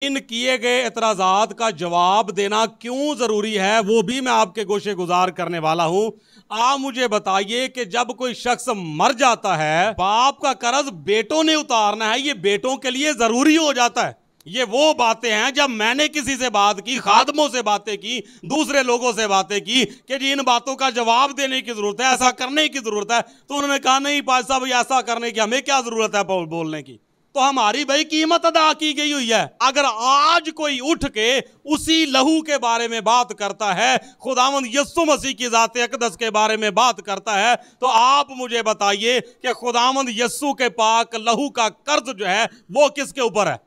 इन किए गए एतराजात का जवाब देना क्यों जरूरी है वो भी मैं आपके गोशे गुजार करने वाला हूं। आप मुझे बताइए कि जब कोई शख्स मर जाता है, बाप का कर्ज बेटों ने उतारना है, ये बेटों के लिए जरूरी हो जाता है। ये वो बातें हैं जब मैंने किसी से बात की, खादमों से बातें की, दूसरे लोगों से बातें की कि जी इन बातों का जवाब देने की जरूरत है, ऐसा करने की जरूरत है, तो उन्होंने कहा नहीं पाज साहब ऐसा करने की हमें क्या जरूरत है बोलने की। तो हमारी भाई कीमत अदा की गई हुई है। अगर आज कोई उठ के उसी लहू के बारे में बात करता है, खुदावंद यीशु मसीह की ज़ात अक़दस के बारे में बात करता है, तो आप मुझे बताइए कि खुदावंद यीशु के पाक लहू का कर्ज जो है वो किसके ऊपर है।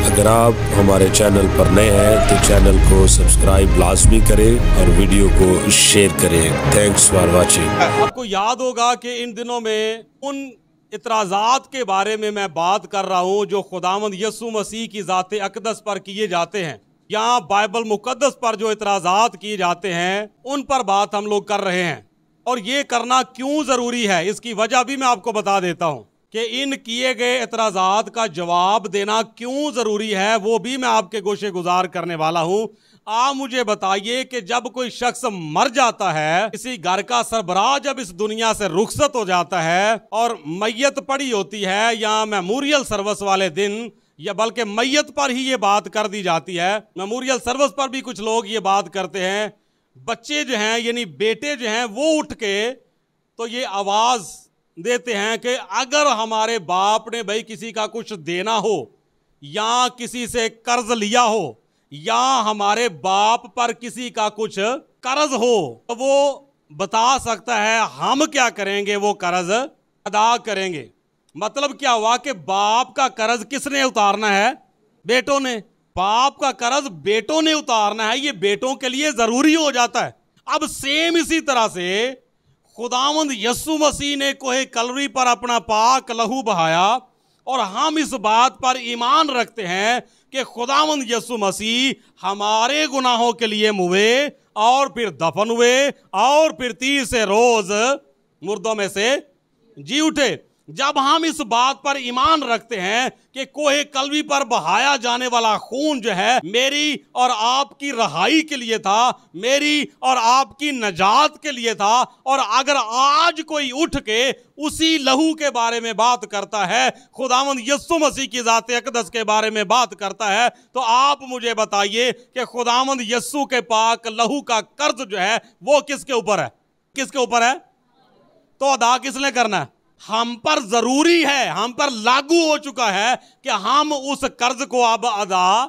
अगर आप हमारे चैनल पर नए हैं तो चैनल को सब्सक्राइब लाजमी करें और वीडियो को शेयर करें। Thanks for watching. आपको याद होगा कि इन दिनों में उन इतराज़ात के बारे में मैं बात कर रहा हूं जो खुदावंद यीशु मसीह की ज़ात अक़दस पर किए जाते हैं, या बाइबल मुक़द्दस पर जो इतराज़ात किए जाते हैं उन पर बात हम लोग कर रहे हैं। और ये करना क्यों ज़रूरी है इसकी वजह भी मैं आपको बता देता हूं कि इन किए गए एतराज़ात का जवाब देना क्यों ज़रूरी है वो भी मैं आपके गोशे गुजार करने वाला हूं। आप मुझे बताइए कि जब कोई शख्स मर जाता है, किसी घर का सरबराह जब इस दुनिया से रुखसत हो जाता है और मैयत पड़ी होती है, या मेमोरियल सर्विस वाले दिन, या बल्कि मैयत पर ही ये बात कर दी जाती है, मेमोरियल सर्विस पर भी कुछ लोग ये बात करते हैं, बच्चे जो हैं यानी बेटे जो हैं वो उठ के तो ये आवाज़ देते हैं कि अगर हमारे बाप ने भाई किसी का कुछ देना हो, या किसी से कर्ज लिया हो, या हमारे बाप पर किसी का कुछ कर्ज हो, तो वो बता सकता है हम क्या करेंगे, वो कर्ज अदा करेंगे। मतलब क्या हुआ कि बाप का कर्ज किसने उतारना है? बेटों ने। बाप का कर्ज बेटों ने उतारना है, ये बेटों के लिए जरूरी हो जाता है। अब सेम इसी तरह से खुदावंद यीशु मसीह ने कोहे कलवरी पर अपना पाक लहू बहाया, और हम इस बात पर ईमान रखते हैं कि खुदावंद यीशु मसीह हमारे गुनाहों के लिए मुए और फिर दफन हुए और फिर तीसरे रोज मुर्दों में से जी उठे। जब हम इस बात पर ईमान रखते हैं कि कोहे कलवी पर बहाया जाने वाला खून जो है मेरी और आपकी रहाई के लिए था, मेरी और आपकी नजात के लिए था, और अगर आज कोई उठ के उसी लहू के बारे में बात करता है, खुदावंद यीशु मसीह की ज़ात अक़दस के बारे में बात करता है, तो आप मुझे बताइए कि खुदावंद यीशु के पाक लहू का कर्ज जो है वो किसके ऊपर है? किसके ऊपर है? तो अदा किसने करना है? हम पर जरूरी है, हम पर लागू हो चुका है कि हम उस कर्ज को अब अदा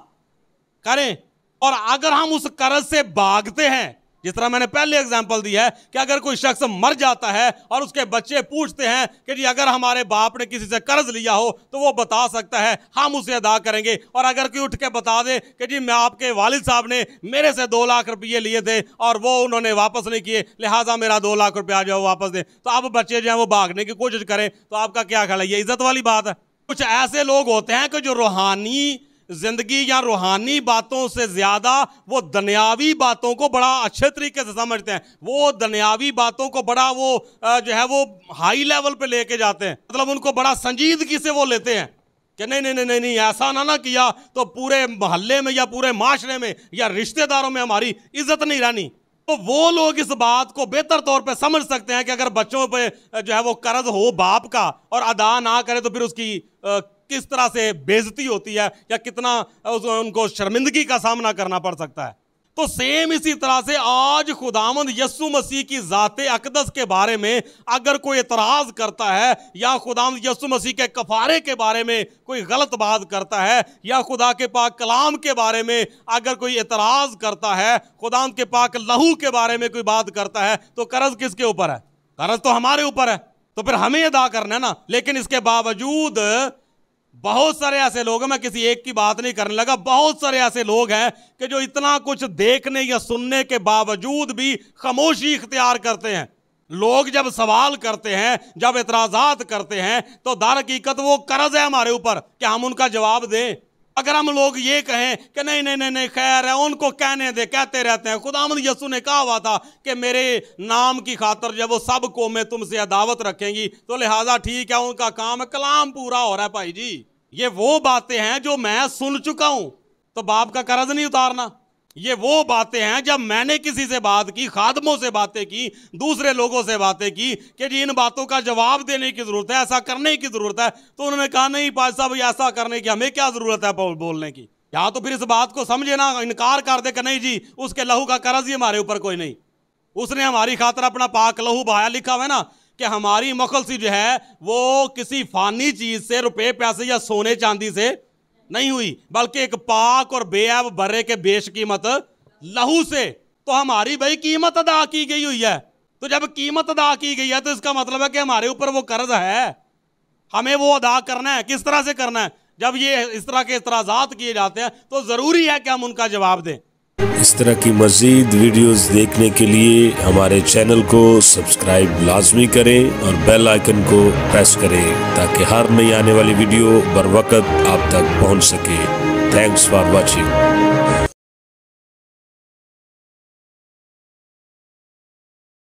करें। और अगर हम उस कर्ज से भागते हैं, जिस तरह मैंने पहले एग्जांपल दी है कि अगर कोई शख्स मर जाता है और उसके बच्चे पूछते हैं कि जी अगर हमारे बाप ने किसी से कर्ज लिया हो तो वो बता सकता है हम उसे अदा करेंगे। और अगर कोई उठ के बता दे कि जी मैं आपके वालिद साहब ने मेरे से 2 लाख रुपये लिए थे और वो उन्होंने वापस नहीं किए, लिहाजा मेरा 2 लाख रुपया जो वापस दे, तो अब बच्चे जो हैं वो भागने की कोशिश करें, तो आपका क्या ख्याल है? ये इज्जत वाली बात है? कुछ ऐसे लोग होते हैं कि जो रूहानी जिंदगी या रूहानी बातों से ज्यादा वो दुनियावी बातों को बड़ा अच्छे तरीके से समझते हैं। वो दुनियावी बातों को बड़ा वो जो है वो हाई लेवल पे लेके जाते हैं, मतलब उनको बड़ा संजीदगी से वो लेते हैं कि नहीं नहीं नहीं नहीं ऐसा ना किया तो पूरे मोहल्ले में या पूरे माशरे में या रिश्तेदारों में हमारी इज्जत नहीं रहनी। तो वो लोग इस बात को बेहतर तौर पे समझ सकते हैं कि अगर बच्चों पे जो है वो कर्ज हो बाप का और अदा ना करे तो फिर उसकी किस तरह से बेइज्जती होती है या कितना उनको शर्मिंदगी का सामना करना पड़ सकता है। तो सेम इसी तरह से आज खुदावंद यीशु मसीह की ज़ात अक़दस के बारे में अगर कोई एतराज़ करता है, या खुदावंद यीशु मसीह के कफ़ारे के बारे में कोई गलत बात करता है, या खुदा के पाक कलाम के बारे में अगर कोई एतराज़ करता है, खुदावंद के पाक लहू के बारे में कोई बात करता है, तो कर्ज किसके ऊपर है? कर्ज तो हमारे ऊपर है, तो फिर हमें अदा करना है ना। लेकिन इसके बावजूद बहुत सारे ऐसे लोग हैं, मैं किसी एक की बात नहीं करने लगा, बहुत सारे ऐसे लोग हैं कि जो इतना कुछ देखने या सुनने के बावजूद भी खामोशी इख्तियार करते हैं। लोग जब सवाल करते हैं, जब एतराज़ात करते हैं, तो दर हकीकत वो कर्ज है हमारे ऊपर कि हम उनका जवाब दें। अगर हम लोग ये कहें कि नहीं नहीं नहीं नहीं खैर है, उनको कहने दे, कहते रहते हैं। खुदावंद यीशु ने कहा हुआ था कि मेरे नाम की खातर जब वो सब कौमें तुमसे अदावत रखेंगी, तो लिहाजा ठीक है, उनका काम है, कलाम पूरा हो रहा है भाई जी। ये वो बातें हैं जो मैं सुन चुका हूं, तो बाप का कर्ज नहीं उतारना। ये वो बातें हैं जब मैंने किसी से बात की, खादमों से बातें की, दूसरे लोगों से बातें की कि जी इन बातों का जवाब देने की जरूरत है, ऐसा करने की जरूरत है, तो उन्होंने कहा नहीं पाज साहब ऐसा करने की हमें क्या जरूरत है बोलने की। या तो फिर इस बात को समझे ना, इनकार कर दे कि नहीं जी उसके लहू का कर्ज ही हमारे ऊपर कोई नहीं, उसने हमारी खातिर अपना पाक लहू बहाया। लिखा हुआ है ना कि हमारी मुखलसी जो है वो किसी फानी चीज से, रुपए पैसे या सोने चांदी से नहीं हुई, बल्कि एक पाक और बेअब बर्रे के बेशकीमत लहू से। तो हमारी भाई कीमत अदा की गई हुई है। तो जब कीमत अदा की गई है तो इसका मतलब है कि हमारे ऊपर वो कर्ज है, हमें वो अदा करना है। किस तरह से करना है? जब ये इस तरह के इतराजात किए जाते हैं तो जरूरी है कि हम उनका जवाब दें। इस तरह की मज़ीद वीडियोस देखने के लिए हमारे चैनल को सब्सक्राइब लाजमी करें और बेल आइकन को प्रेस करें ताकि हर नई आने वाली वीडियो बर वक्त आप तक पहुंच सके। Thanks for watching.